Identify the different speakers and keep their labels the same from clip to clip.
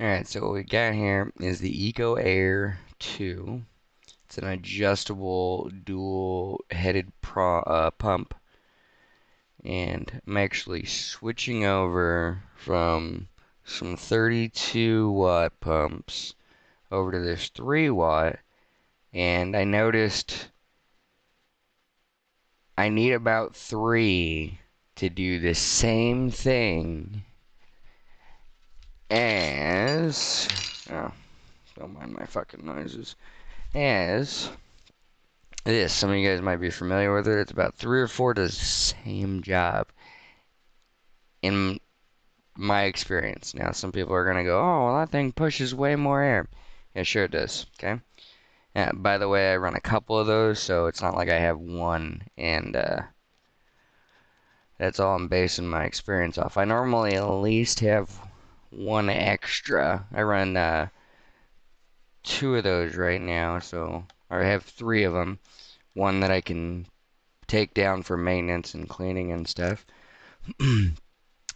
Speaker 1: Alright, so what we got here is the Eco Air 2. It's an adjustable dual headed pump, and I'm actually switching over from some 32 watt pumps over to this 3 watt, and I noticed I need about 3 to do the same thing as, oh, don't mind my fucking noises, as this. Some of you guys might be familiar with it. It's about 3 or 4 does the same job in my experience. Now, some people are gonna go, "Oh, well, that thing pushes way more air." Yeah, sure it does. Okay. By the way, I run a couple of those, so it's not like I have one, and that's all I'm basing my experience off. I normally at least have one extra. I run 2 of those right now, so or I have 3 of them. One that I can take down for maintenance and cleaning and stuff.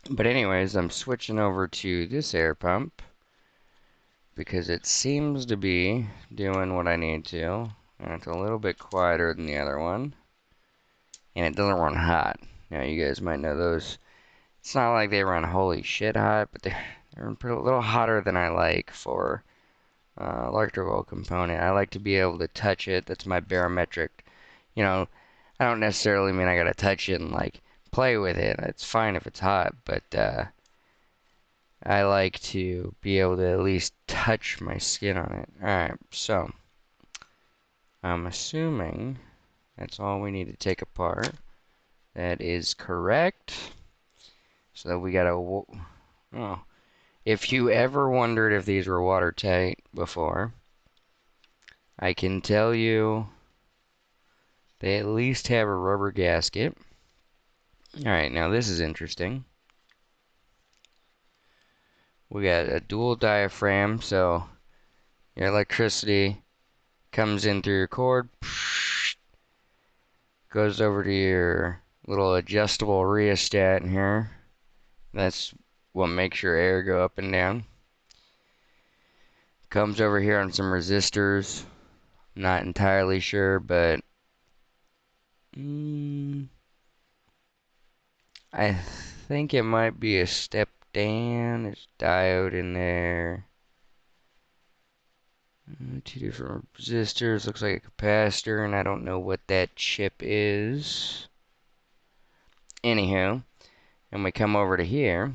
Speaker 1: But anyways, I'm switching over to this air pump because it seems to be doing what I need to. And it's a little bit quieter than the other one. And it doesn't run hot. Now, you guys might know those. It's not like they run holy shit hot, but they're a little hotter than I like for electrical component. I like to be able to touch it. That's my barometric. You know, I don't necessarily mean I gotta touch it and like play with it. It's fine if it's hot, but I like to be able to at least touch my skin on it. Alright, so I'm assuming that's all we need to take apart. That is correct. So we got a. Oh, if you ever wondered if these were watertight before, I can tell you they at least have a rubber gasket. Alright, now this is interesting. We got a dual diaphragm, so your electricity comes in through your cord, goes over to your little adjustable rheostat in here. That's what makes your air go up and down. Comes over here on some resistors. Not entirely sure, but I think it might be a step down. There's diode in there. 2 different resistors. Looks like a capacitor, and I don't know what that chip is. Anywho, and we come over to here,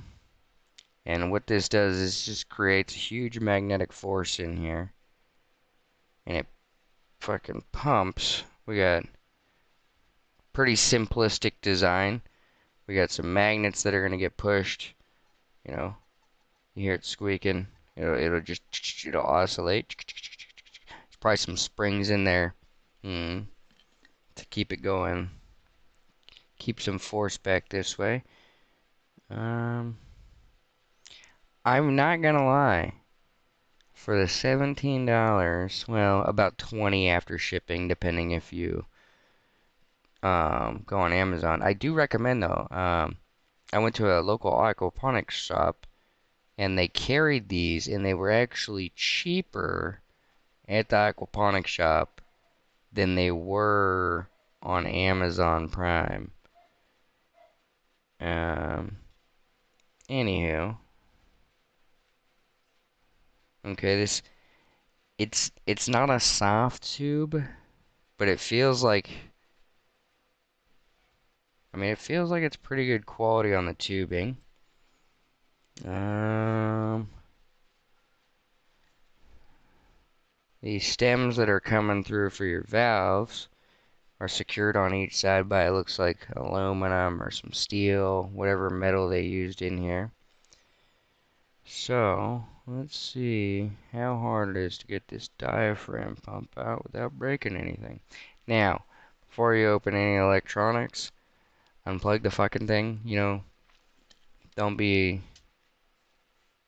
Speaker 1: and what this does is just creates a huge magnetic force in here, and it fucking pumps. We got pretty simplistic design. We got some magnets that are gonna get pushed. You know, you hear it squeaking. It'll oscillate. There's probably some springs in there, to keep it going. Keep some force back this way. I'm not gonna lie. For the $17, well, about 20 after shipping, depending if you go on Amazon. I do recommend though. I went to a local aquaponics shop and they carried these, and they were actually cheaper at the aquaponics shop than they were on Amazon Prime. Um, Anywho, okay, it's not a soft tube, but it feels like, I mean, it feels like it's pretty good quality on the tubing. These stems that are coming through for your valves are secured on each side by, it looks like, aluminum or some steel, whatever metal they used in here. So, let's see how hard it is to get this diaphragm pump out without breaking anything. Now, before you open any electronics, unplug the fucking thing, don't be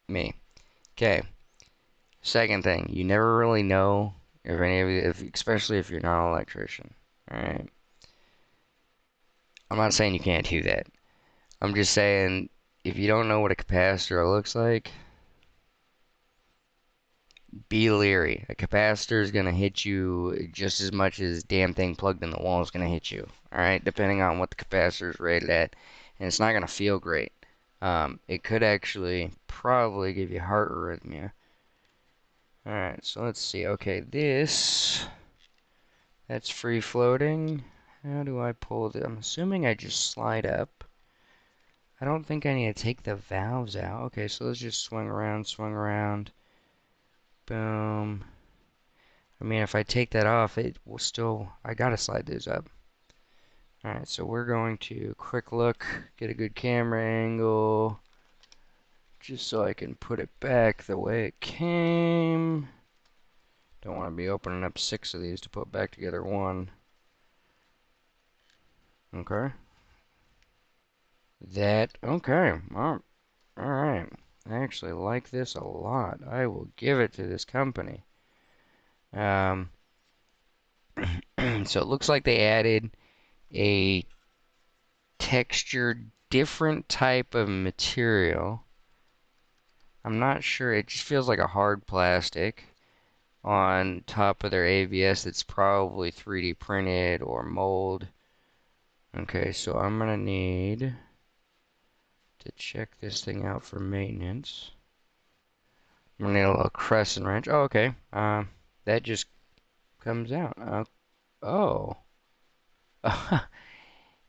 Speaker 1: me. Okay. Second thing, you never really know if any of you, especially if you're not an electrician. Alright. I'm not saying you can't do that. I'm just saying if you don't know what a capacitor looks like, be leery. A capacitor is going to hit you just as much as damn thing plugged in the wall is going to hit you. Alright, depending on what the capacitor is rated at. And it's not going to feel great. It could actually probably give you heart arrhythmia. Alright, so let's see. Okay, that's free floating. How do I pull it? I'm assuming I just slide up. I don't think I need to take the valves out. Okay, so let's just swing around. Boom. I mean, if I take that off, it will still, I gotta slide those up. Alright, so we're going to quick look, get a good camera angle, just so I can put it back the way it came. Don't want to be opening up 6 of these to put back together one. Okay. Okay. Alright. I actually like this a lot. I will give it to this company. So it looks like they added a textured, different type of material. I'm not sure. It just feels like a hard plastic on top of their ABS that's probably 3D printed or mold. Okay, so I'm gonna need to check this thing out for maintenance. I'm gonna need a little crescent wrench. Oh, okay. That just comes out. Oh.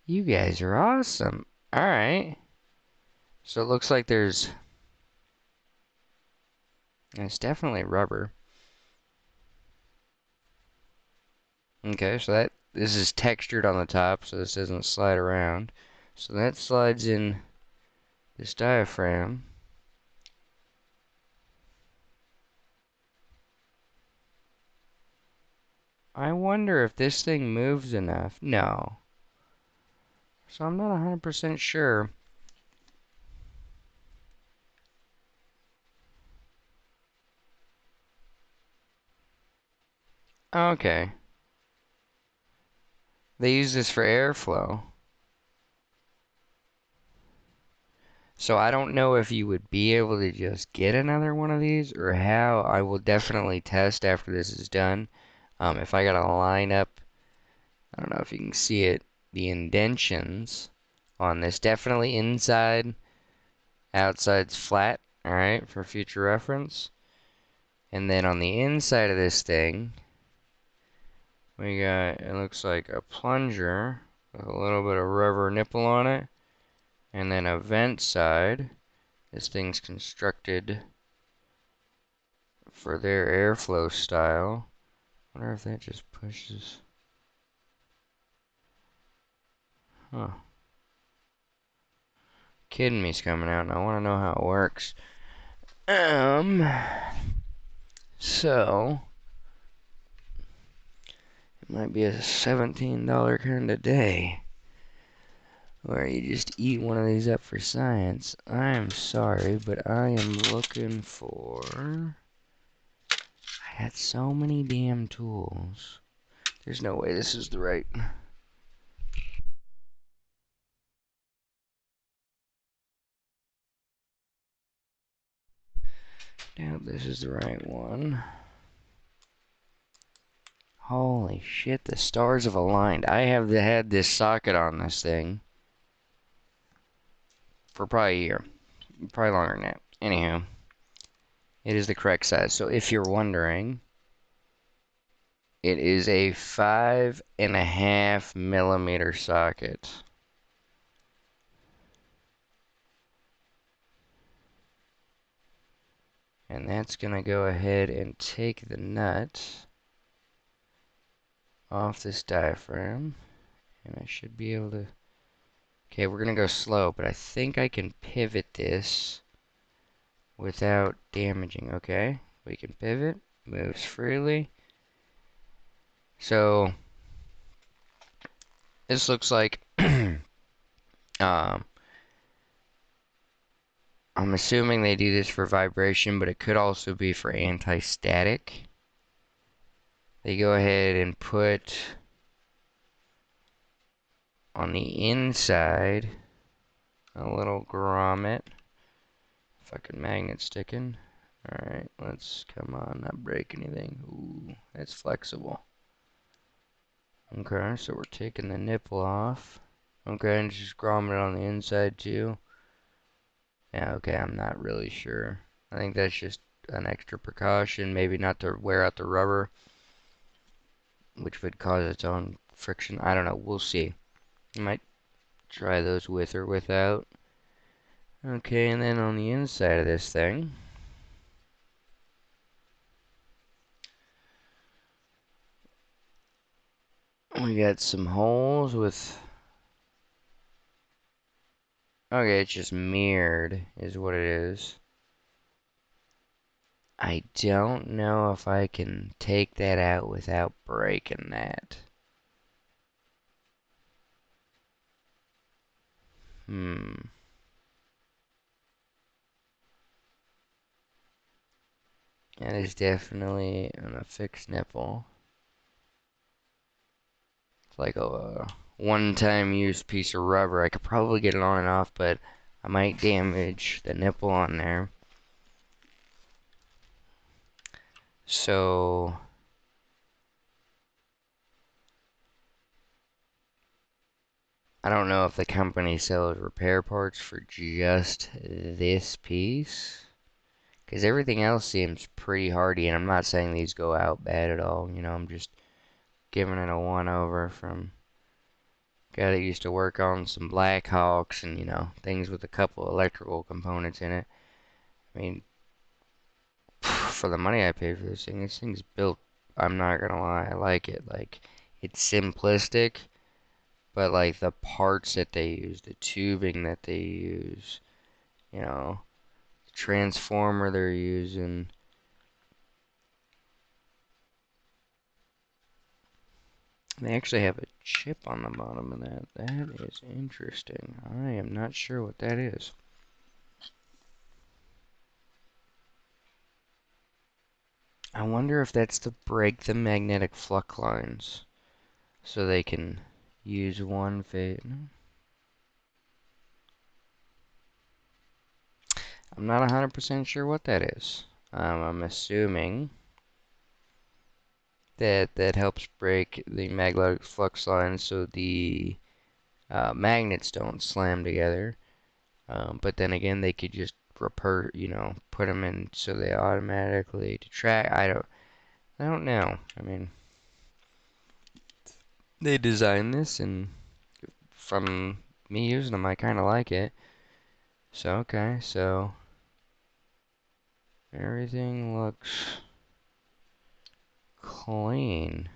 Speaker 1: You guys are awesome. Alright. So it looks like it's definitely rubber. Okay, so this is textured on the top, so this doesn't slide around. So that slides in this diaphragm. I wonder if this thing moves enough. No. So I'm not 100% sure. Okay. They use this for airflow. So I don't know if you would be able to just get another one of these or how. I will definitely test after this is done. If I gotta line up, I don't know if you can see it, the indentions on this. Definitely inside, outside's flat, alright, for future reference. And then on the inside of this thing, we got, it looks like a plunger with a little bit of rubber nipple on it. And then a vent side. This thing's constructed for their airflow style. Wonder if that just pushes. Huh. Kidding me's coming out, and I want to know how it works. So it might be a $17 kind of day where you just eat one of these up for science. I'm sorry, but I am looking for. I had so many damn tools. There's no way this is the right. Doubt this is the right one. Holy shit, the stars have aligned. I have had this socket on this thing for probably a year. Probably longer than that. Anywho, it is the correct size. So if you're wondering, it is a 5.5 millimeter socket. And that's going to go ahead and take the nut off this diaphragm. And I should be able to. Okay, we're going to go slow, but I think I can pivot this without damaging. Okay, we can pivot, moves freely. So this looks like I'm assuming they do this for vibration, but it could also be for anti-static. They go ahead and put on the inside a little grommet, fucking magnet sticking. Alright, let's, come on, not break anything. Ooh, that's flexible. Okay, so we're taking the nipple off. Okay, and just gromming it on the inside too. Yeah, okay, I'm not really sure. I think that's just an extra precaution, maybe not to wear out the rubber, which would cause its own friction. I don't know, we'll see. I might try those with or without. Okay, and then on the inside of this thing, we got some holes with... Okay, it's just mirrored, is what it is. I don't know if I can take that out without breaking that. Hmm. That is definitely a fixed nipple. It's like a one-time use piece of rubber. I could probably get it on and off, but I might damage the nipple on there. So I don't know if the company sells repair parts for just this piece. Because everything else seems pretty hardy, and I'm not saying these go out bad at all. You know, I'm just giving it a one-over from a guy that used to work on some Blackhawks and, you know, things with a couple electrical components in it. I mean, for the money I paid for this thing's built, I'm not gonna lie, I like it. Like, it's simplistic, but like the parts that they use, the tubing that they use, you know, the transformer they're using. They actually have a chip on the bottom of that. That is interesting. I am not sure what that is. I wonder if that's to break the magnetic flux lines so they can use one phase. I'm not 100% sure what that is. I'm assuming that that helps break the magnetic flux lines so the magnets don't slam together. But then again, they could just put them in so they automatically detract. I don't know. I mean, they designed this, and from me using them, I kind of like it. So, okay, so everything looks clean.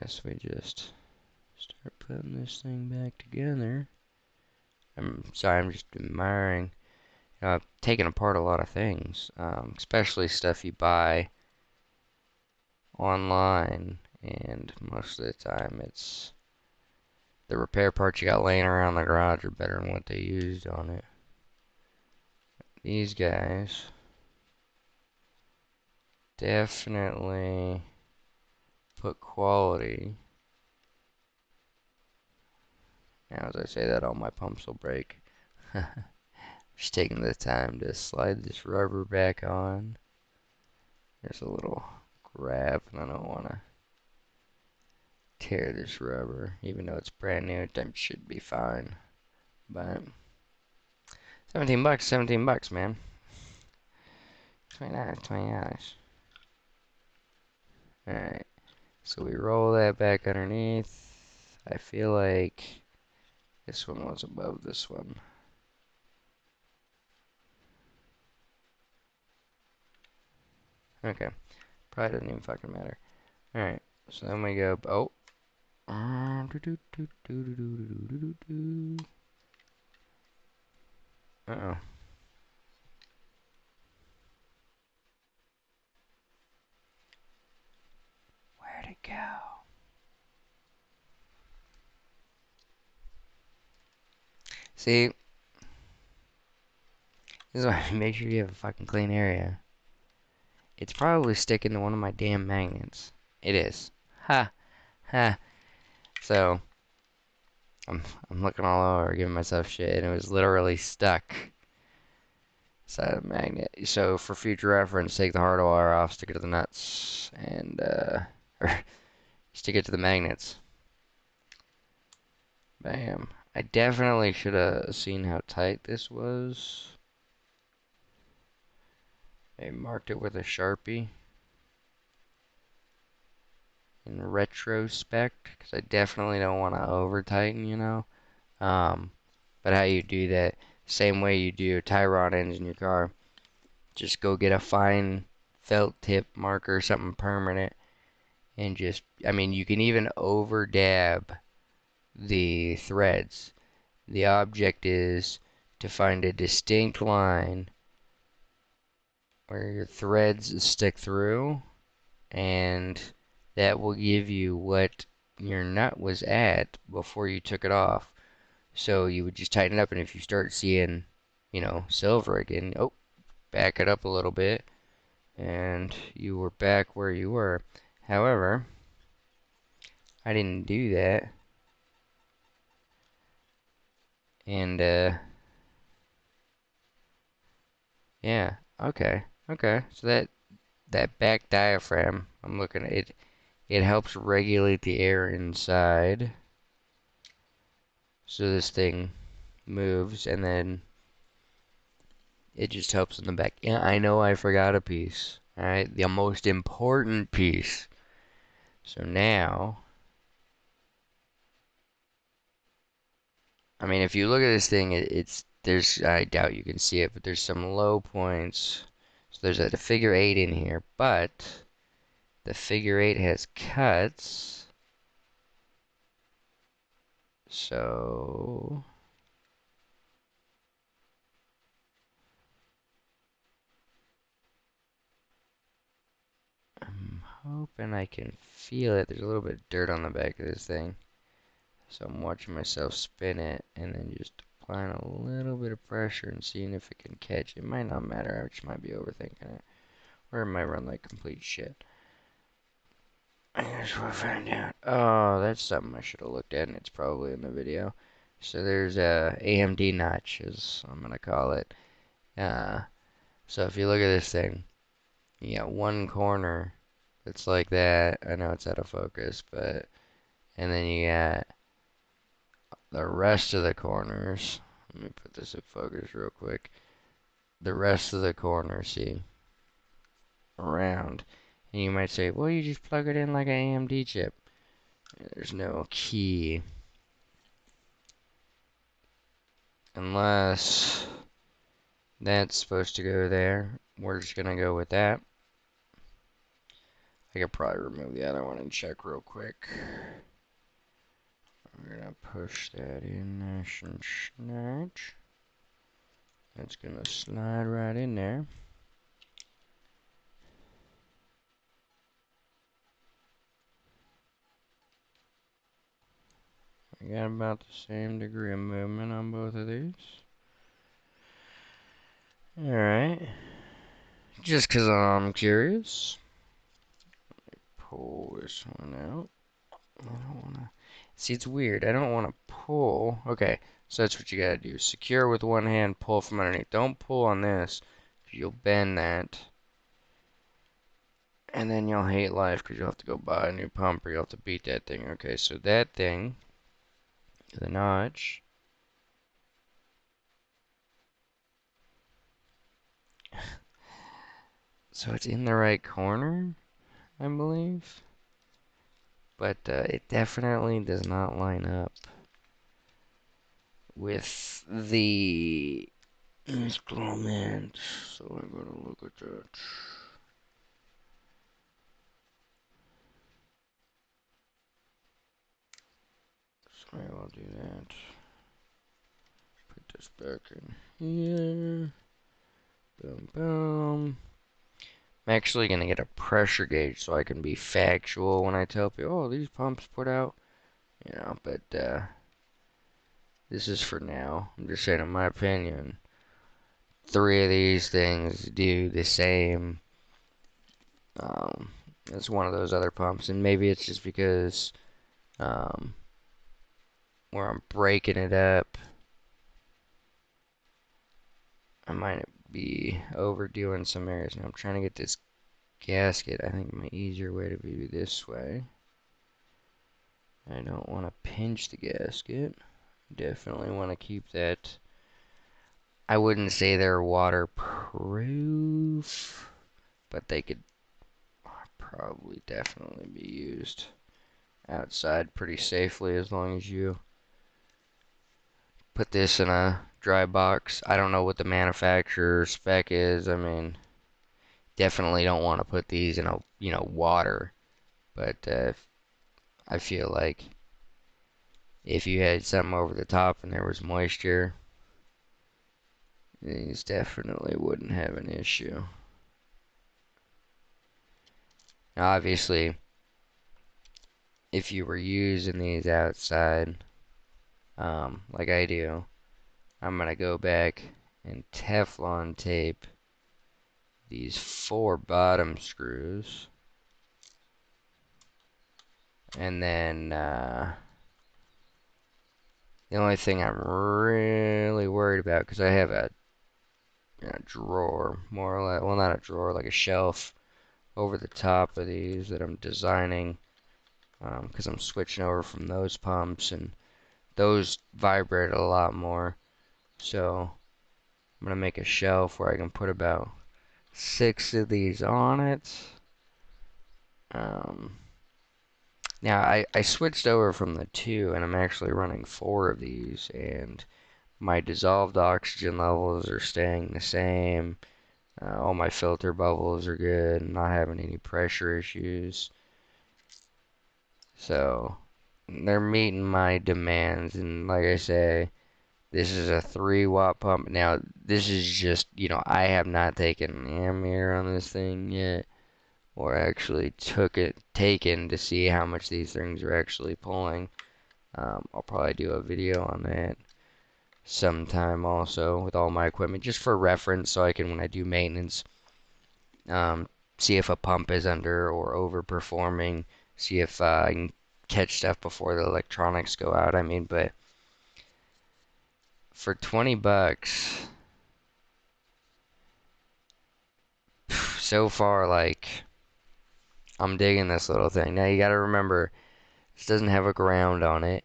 Speaker 1: Guess we just start putting this thing back together. I'm sorry, I'm just admiring. I've taken apart a lot of things, especially stuff you buy online, and most of the time it's the repair parts you got laying around the garage are better than what they used on it. These guys definitely put quality. Now, as I say that, all my pumps will break. Just taking the time to slide this rubber back on. There's a little grab, and I don't want to tear this rubber, even though it's brand new. It should be fine. But 17 bucks, 17 bucks, man. 29, $20. Alright, so we roll that back underneath. I feel like this one was above this one. Okay, probably doesn't even fucking matter. Alright, so then we go, oh. Uh-oh. Where'd it go? See, this is why I make sure you have a fucking clean area. It's probably sticking to one of my damn magnets. It is. Ha! Ha! So, I'm looking all over, giving myself shit, and it was literally stuck. side of the magnet. So for future reference, take the hard wire off, stick it to the nuts, and or stick it to the magnets. Bam. I definitely should have seen how tight this was. I marked it with a Sharpie in retrospect, because I definitely don't want to over tighten, you know. But how you do that, same way you do tie rod ends in your car. Just go get a fine felt tip marker, something permanent, and just, I mean, you can even over dab the threads. The object is to find a distinct line where your threads stick through, and that will give you what your nut was at before you took it off. So you would just tighten it up, and if you start seeing, silver again, oh, back it up a little bit, and you were back where you were. However, I didn't do that, and yeah, okay. So that back diaphragm, I'm looking at it. It helps regulate the air inside, so this thing moves, and then it just helps in the back. Yeah, I know I forgot a piece. All right, the most important piece. So now, I mean, if you look at this thing, I doubt you can see it, but there's some low points. So there's a figure eight in here, but the figure eight has cuts. So I'm hoping I can feel it. There's a little bit of dirt on the back of this thing. So I'm watching myself spin it and then just applying a little bit of pressure and seeing if it can catch. It might not matter. I just might be overthinking it. Or it might run like complete shit. I guess we'll find out. Oh, that's something I should have looked at, and it's probably in the video. So there's a AMD notch, as I'm gonna call it. Uh, so if you look at this thing, you got one corner that's like that. I know it's out of focus, but and then you got the rest of the corners. Let me put this in focus real quick. The rest of the corners, see, around. And you might say, well, you just plug it in like an AMD chip. There's no key. Unless that's supposed to go there. We're just gonna go with that. I could probably remove the other one and check real quick. We're gonna push that in nice and snatch. That's gonna slide right in there. I got about the same degree of movement on both of these. Alright. Just because I'm curious. Pull this one out. I don't want to... See, it's weird. I don't want to pull. Okay, so that's what you gotta do. Secure with one hand, pull from underneath. Don't pull on this. You'll bend that. And then you'll hate life because you'll have to go buy a new pump or you'll have to beat that thing. Okay, so that thing, the notch. So it's in the right corner, I believe. But it definitely does not line up with the instrument. So I'm gonna look at that. So I'll do that. Put this back in here. Boom, boom. I'm actually gonna get a pressure gauge so I can be factual when I tell people, oh, these pumps put out, but this is for now. I'm just saying, in my opinion, three of these things do the same as one of those other pumps, and maybe it's just because um, where I'm breaking it up, I might be overdoing some areas. Now I'm trying to get this gasket. I think my easier way to be this way. I don't want to pinch the gasket. Definitely want to keep that. I wouldn't say they're waterproof, but they could probably definitely be used outside pretty safely as long as you put this in a dry box. I don't know what the manufacturer spec is. I mean, definitely don't want to put these in water, but I feel like if you had something over the top and there was moisture, these definitely wouldn't have an issue. Now, obviously, if you were using these outside, like I do, I'm gonna go back and Teflon tape these 4 bottom screws, and then the only thing I'm really worried about, because I have a drawer, more or less, well, not a drawer, like a shelf over the top of these that I'm designing, because I'm switching over from those pumps, and those vibrate a lot more. So I'm gonna make a shelf where I can put about 6 of these on it. Um, Now I switched over from the 2 and I'm actually running 4 of these, and my dissolved oxygen levels are staying the same. All my filter bubbles are good, not having any pressure issues. So they're meeting my demands, and like I say, this is a 3-watt pump. Now this is just, I have not taken an ammeter on this thing yet, or actually taken to see how much these things are actually pulling. I'll probably do a video on that sometime also with all my equipment, just for reference, so I can, when I do maintenance, see if a pump is under or overperforming, see if I can catch stuff before the electronics go out. I mean, but for 20 bucks, so far, like, I'm digging this little thing. Now you gotta remember, this doesn't have a ground on it.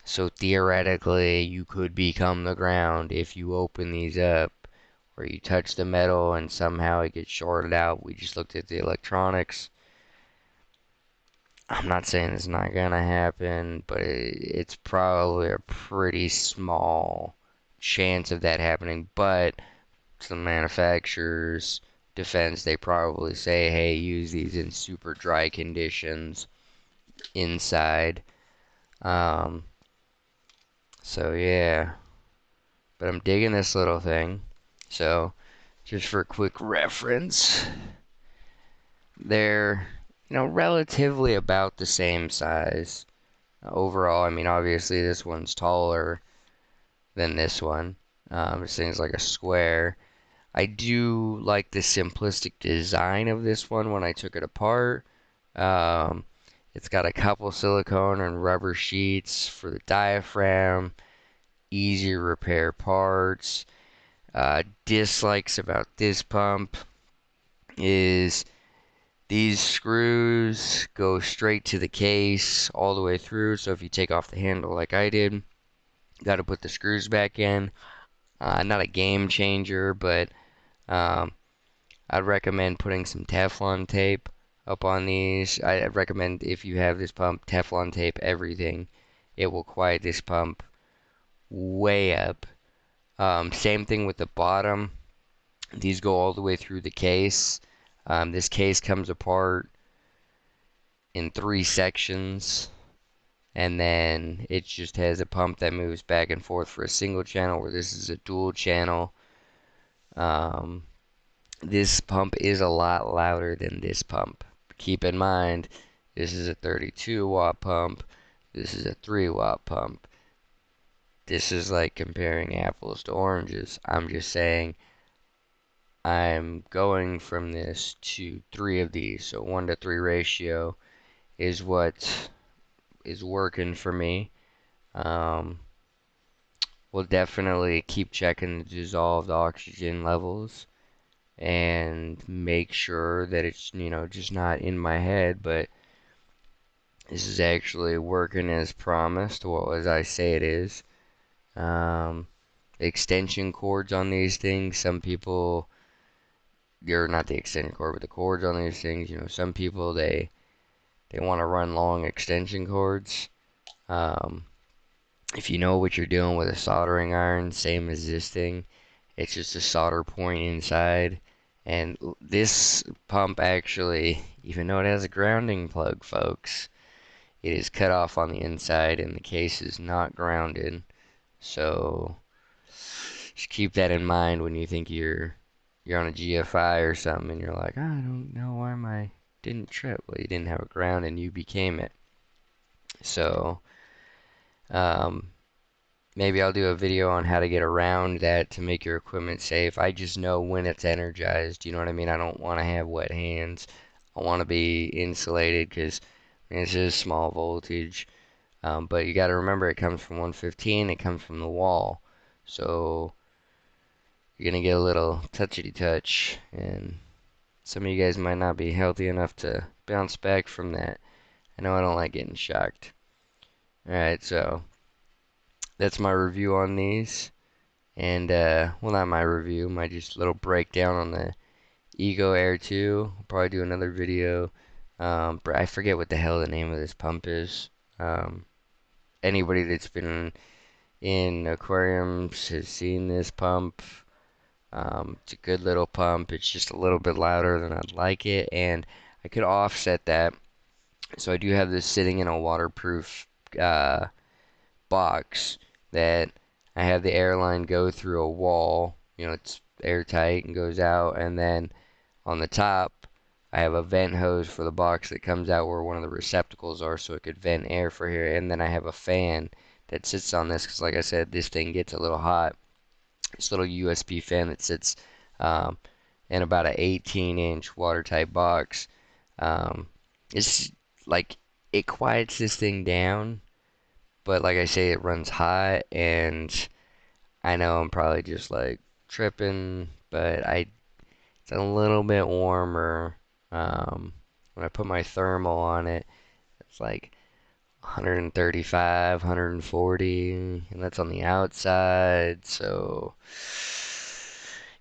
Speaker 1: So theoretically, you could become the ground if you open these up, or you touch the metal and somehow it gets shorted out. We just looked at the electronics. I'm not saying it's not gonna happen, but it's probably a pretty small chance of that happening. But to the manufacturer's defense, they probably say, hey, use these in super dry conditions inside. Um, so yeah. But I'm digging this little thing. So, just for quick reference, they're, relatively about the same size. Overall, I mean, obviously this one's taller than this one. This thing's like a square. I do like the simplistic design of this one when I took it apart. Um, it's got a couple silicone and rubber sheets for the diaphragm, easy repair parts. Dislikes about this pump is these screws go straight to the case all the way through. So if you take off the handle like I did, got to put the screws back in. Not a game changer, but um, I'd recommend putting some Teflon tape up on these. I'd recommend, if you have this pump, Teflon tape everything. It will quiet this pump way up. Same thing with the bottom. These go all the way through the case. This case comes apart in 3 sections, and then it just has a pump that moves back and forth for a single channel, where this is a dual channel. Um, this pump is a lot louder than this pump. Keep in mind, this is a 32-watt pump. This is a 3-watt pump. This is like comparing apples to oranges. I'm just saying, I'm going from this to 3 of these, so 1-to-3 ratio is what is working for me. Um, we'll definitely keep checking the dissolved oxygen levels and make sure that it's, just not in my head, but this is actually working as promised, or as I say it is. Um, Extension cords on these things, some people, you're not the extension cord, but the cords on these things, some people, they want to run long extension cords. Um, if you know what you're doing with a soldering iron, same as this thing, it's just a solder point inside. And this pump actually, even though it has a grounding plug, folks, it is cut off on the inside and the case is not grounded. So just keep that in mind when you think you're on a GFI or something and you're like, I don't know why my didn't trip. Well, you didn't have a ground and you became it. So um, maybe I'll do a video on how to get around that to make your equipment safe. I just know when it's energized. You know what I mean? I don't want to have wet hands. I want to be insulated because this is small voltage. But you got to remember it comes from 115. It comes from the wall. So you're going to get a little touchy touch. And some of you guys might not be healthy enough to bounce back from that. I know I don't like getting shocked. Alright, so that's my review on these. And, well, not my review, my just little breakdown on the Ego Air 2. I'll probably do another video. I forget what the hell the name of this pump is. Anybody that's been in aquariums has seen this pump. It's a good little pump. It's just a little bit louder than I'd like it, and I could offset that. So I do have this sitting in a waterproof box that I have the air line go through a wall. It's airtight and goes out, and then on the top I have a vent hose for the box that comes out where one of the receptacles are so it could vent air for here, and then I have a fan that sits on this because like I said, this thing gets a little hot. This little USB fan that sits um, in about an 18-inch watertight box. Um, it's like it quiets this thing down, but like I say, it runs hot, and I know I'm probably just like tripping, but it's a little bit warmer. When I put my thermal on it, it's like 135, 140, and that's on the outside. So,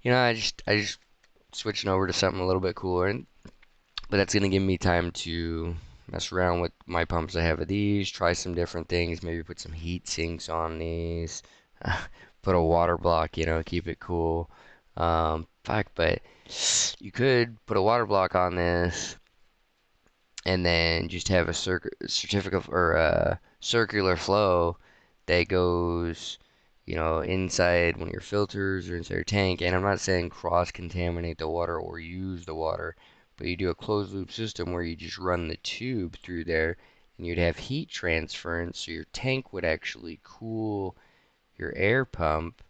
Speaker 1: I just switching over to something a little bit cooler, but that's gonna give me time to mess around with my pumps I have of these, try some different things, maybe put some heat sinks on these, put a water block, keep it cool. Fuck, but you could put a water block on this and then just have a certificate or a circular flow that goes, inside one of your filters or inside your tank. And I'm not saying cross-contaminate the water or use the water, but you do a closed loop system where you just run the tube through there and you'd have heat transference, so your tank would actually cool your air pump.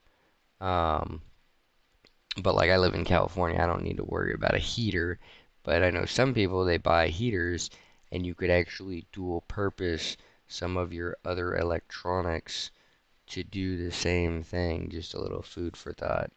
Speaker 1: Um, but like I live in California, I don't need to worry about a heater. But I know some people, they buy heaters and you could actually dual purpose some of your other electronics to do the same thing. Just a little food for thought.